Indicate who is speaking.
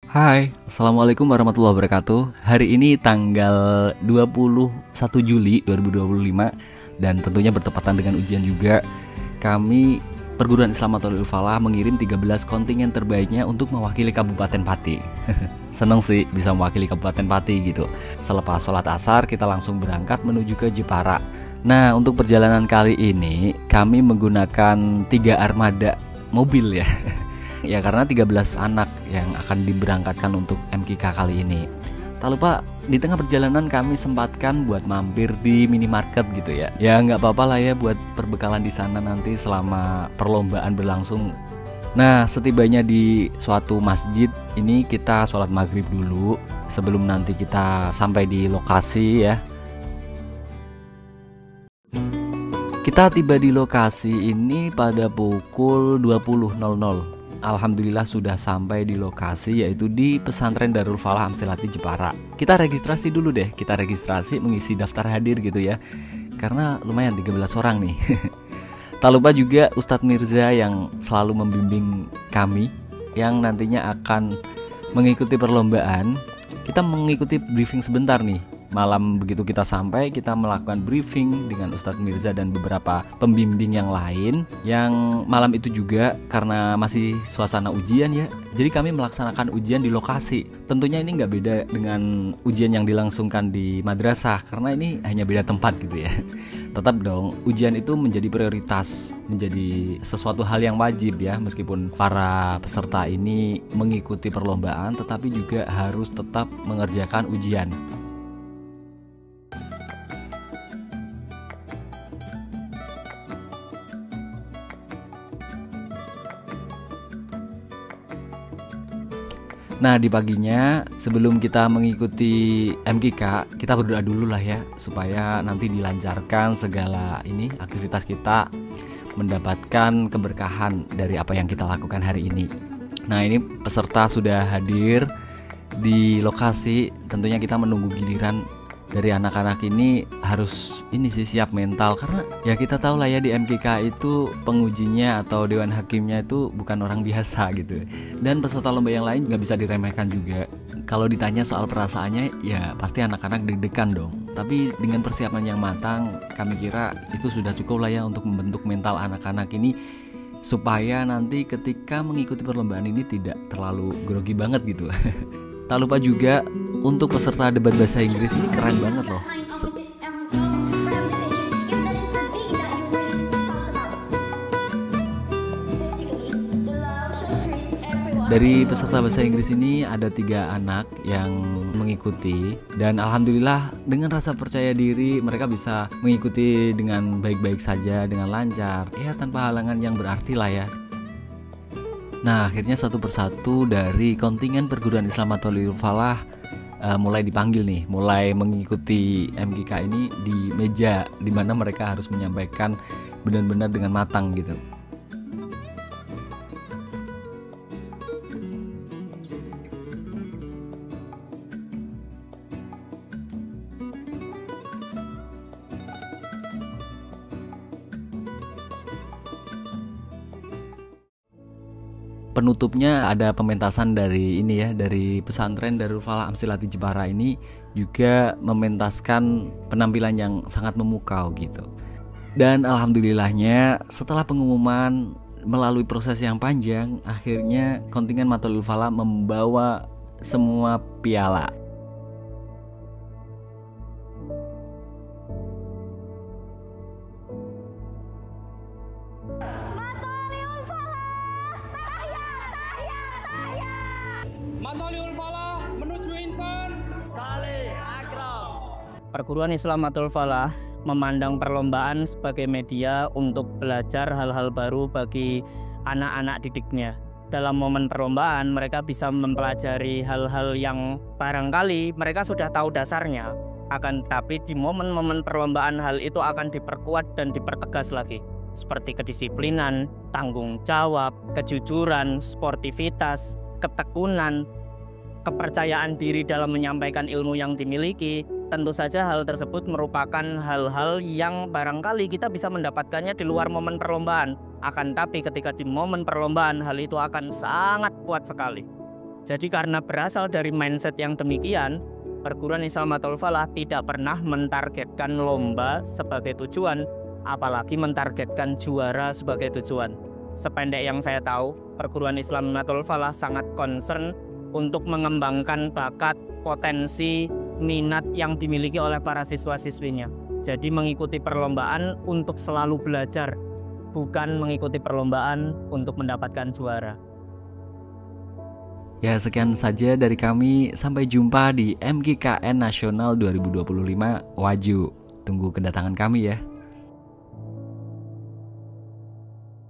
Speaker 1: Hai, Assalamualaikum warahmatullahi wabarakatuh. Hari ini tanggal 21 Juli 2025 dan tentunya bertepatan dengan ujian juga. Kami Perguruan Islam Matalul Falah mengirim 13 kontingen terbaiknya untuk mewakili Kabupaten Pati. Seneng sih bisa mewakili Kabupaten Pati gitu. Selepas sholat asar kita langsung berangkat menuju ke Jepara. Nah, untuk perjalanan kali ini kami menggunakan 3 armada mobil ya. Ya karena 13 anak yang akan diberangkatkan untuk MKK kali ini. Tak lupa di tengah perjalanan kami sempatkan buat mampir di minimarket gitu ya. Ya nggak apa-apa lah ya buat perbekalan di sana nanti selama perlombaan berlangsung. Nah, setibanya di suatu masjid ini kita sholat maghrib dulu sebelum nanti kita sampai di lokasi ya. Kita tiba di lokasi ini pada pukul 20.00. Alhamdulillah sudah sampai di lokasi, yaitu di Pesantren Darul Falah Amsilati Jepara. Kita registrasi dulu deh, kita registrasi mengisi daftar hadir gitu ya. Karena lumayan 13 orang nih. Tak lupa juga Ustadz Mirza yang selalu membimbing kami yang nantinya akan mengikuti perlombaan. Kita mengikuti briefing sebentar nih. Malam begitu kita sampai, kita melakukan briefing dengan Ustadz Mirza dan beberapa pembimbing yang lain. Yang malam itu juga karena masih suasana ujian ya, jadi kami melaksanakan ujian di lokasi. Tentunya ini nggak beda dengan ujian yang dilangsungkan di madrasah, karena ini hanya beda tempat gitu ya. Tetap dong, ujian itu menjadi prioritas, menjadi sesuatu hal yang wajib ya. Meskipun para peserta ini mengikuti perlombaan, tetapi juga harus tetap mengerjakan ujian. Nah, di paginya sebelum kita mengikuti MKK, kita berdoa dulu lah ya, supaya nanti dilancarkan segala ini aktivitas kita, mendapatkan keberkahan dari apa yang kita lakukan hari ini. Nah, ini peserta sudah hadir di lokasi, tentunya kita menunggu giliran. Dari anak-anak ini harus ini sih siap mental, karena ya kita tahu lah ya di MKK itu pengujinya atau dewan hakimnya itu bukan orang biasa gitu. Dan peserta lomba yang lain nggak bisa diremehkan juga. Kalau ditanya soal perasaannya ya pasti anak-anak deg-degan dong. Tapi dengan persiapan yang matang, kami kira itu sudah cukup lah ya untuk membentuk mental anak-anak ini, supaya nanti ketika mengikuti perlombaan ini tidak terlalu grogi banget gitu. Tak lupa juga untuk peserta debat bahasa Inggris ini keren banget loh. Dari peserta bahasa Inggris ini ada 3 anak yang mengikuti, dan alhamdulillah dengan rasa percaya diri mereka bisa mengikuti dengan baik-baik saja, dengan lancar, ya tanpa halangan yang berarti lah ya. Nah, akhirnya satu persatu dari kontingen Perguruan Islam Matalul Falah mulai dipanggil nih, mulai mengikuti MKK ini di meja di mana mereka harus menyampaikan benar-benar dengan matang gitu. Penutupnya ada pementasan dari ini ya, dari Pesantren Darul Falah Amsilati Jepara ini juga mementaskan penampilan yang sangat memukau gitu. Dan alhamdulillahnya setelah pengumuman melalui proses yang panjang, akhirnya kontingen Matalul Falah membawa semua piala.
Speaker 2: Matalul Falah menuju insan Saleh Akram.
Speaker 3: Perguruan Islam Matalul Falah memandang perlombaan sebagai media untuk belajar hal-hal baru bagi anak-anak didiknya. Dalam momen perlombaan mereka bisa mempelajari hal-hal yang barangkali mereka sudah tahu dasarnya. Akan tetapi di momen-momen perlombaan hal itu akan diperkuat dan dipertegas lagi. Seperti kedisiplinan, tanggung jawab, kejujuran, sportivitas, ketekunan, kepercayaan diri dalam menyampaikan ilmu yang dimiliki. Tentu saja hal tersebut merupakan hal-hal yang barangkali kita bisa mendapatkannya di luar momen perlombaan. Akan tapi ketika di momen perlombaan hal itu akan sangat kuat sekali. Jadi karena berasal dari mindset yang demikian, perguruan Islam Matul Falah tidak pernah mentargetkan lomba sebagai tujuan, apalagi mentargetkan juara sebagai tujuan. Sependek yang saya tahu, perguruan Islam Matul Falah sangat concern untuk mengembangkan bakat, potensi, minat yang dimiliki oleh para siswa-siswinya. Jadi mengikuti perlombaan untuk selalu belajar, bukan mengikuti perlombaan untuk mendapatkan juara.
Speaker 1: Ya, sekian saja dari kami. Sampai jumpa di MGKN Nasional 2025 Waju. Tunggu kedatangan kami ya.